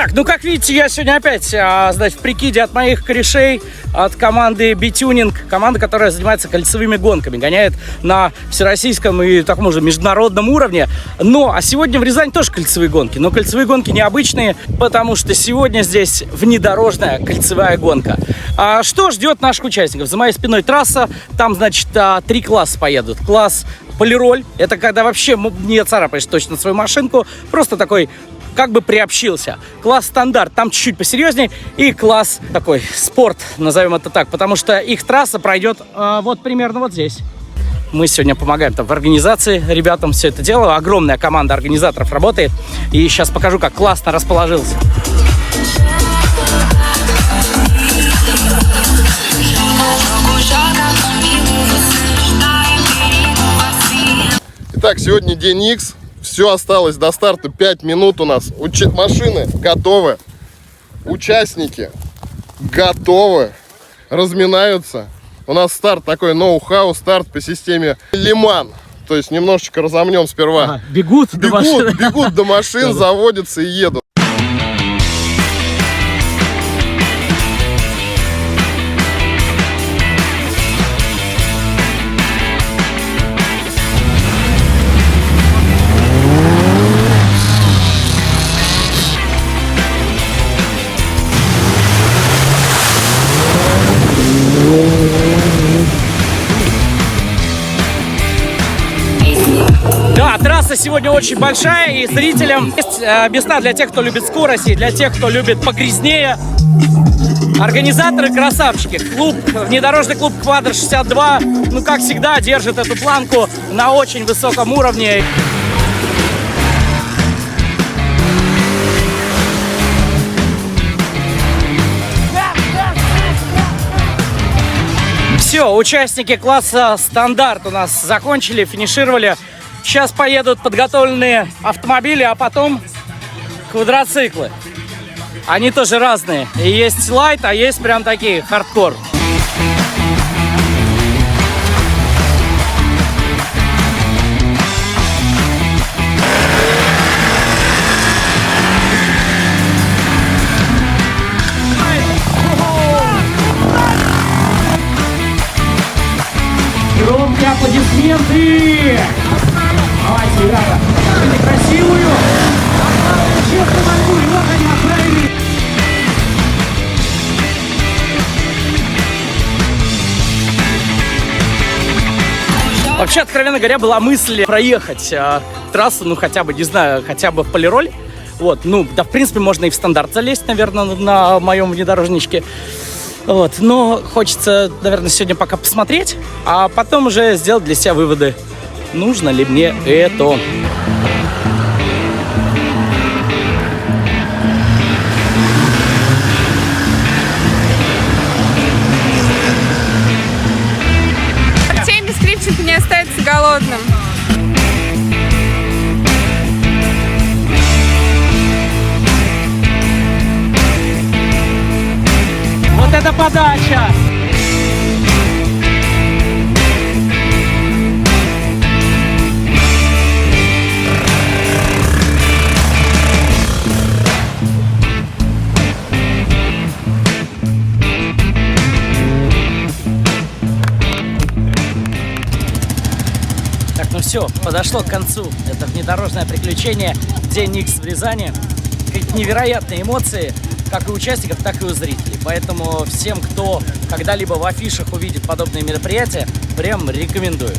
Так, ну как видите, я сегодня опять, значит, в прикиде от моих корешей, от команды B-Tuning, команда, которая занимается кольцевыми гонками, гоняет на всероссийском и таком же международном уровне. А сегодня в Рязани тоже кольцевые гонки, но кольцевые гонки необычные, потому что сегодня здесь внедорожная кольцевая гонка. Что ждет наших участников? За моей спиной трасса, там, значит, 3 класса поедут. Класс полироль, это когда вообще не царапаешь точно свою машинку, просто такой как бы приобщился. Класс стандарт, там чуть-чуть посерьезнее. И класс такой спорт, назовем это так, потому что их трасса пройдет вот примерно вот здесь. Мы сегодня помогаем там в организации ребятам все это дело. Огромная команда организаторов работает. И сейчас покажу, как классно расположился. Итак, сегодня день X. Все осталось до старта 5 минут у нас. Машины готовы. Участники готовы. Разминаются. У нас старт такой ноу-хау, старт по системе Лиман. То есть немножечко разомнем сперва. Бегут до машин, заводятся и едут. Да, трасса сегодня очень большая, и зрителям есть места для тех, кто любит скорость, и для тех, кто любит погрязнее. Организаторы красавчики. Внедорожный клуб Квадро 62, как всегда, держит эту планку на очень высоком уровне. Все, участники класса стандарт у нас закончили, финишировали. Сейчас поедут подготовленные автомобили, а потом квадроциклы. Они тоже разные. И есть лайт, а есть прям такие хардкор. Громкие аплодисменты! Давайте, ребята, покажите красивую! Честно могу, и вот они отправили! Вообще, откровенно говоря, была мысль проехать трассу, хотя бы, не знаю, хотя бы в полироль. В принципе, можно и в стандарт залезть, наверное, на моем внедорожничке. Но хочется, наверное, сегодня пока посмотреть, а потом уже сделать для себя выводы. Нужно ли мне это? Chain description не остается голодным. Вот это подача! Все, подошло к концу. Это внедорожное приключение. День X в Рязани. Какие-то невероятные эмоции, как и у участников, так и у зрителей. Поэтому всем, кто когда-либо в афишах увидит подобные мероприятия, прям рекомендую.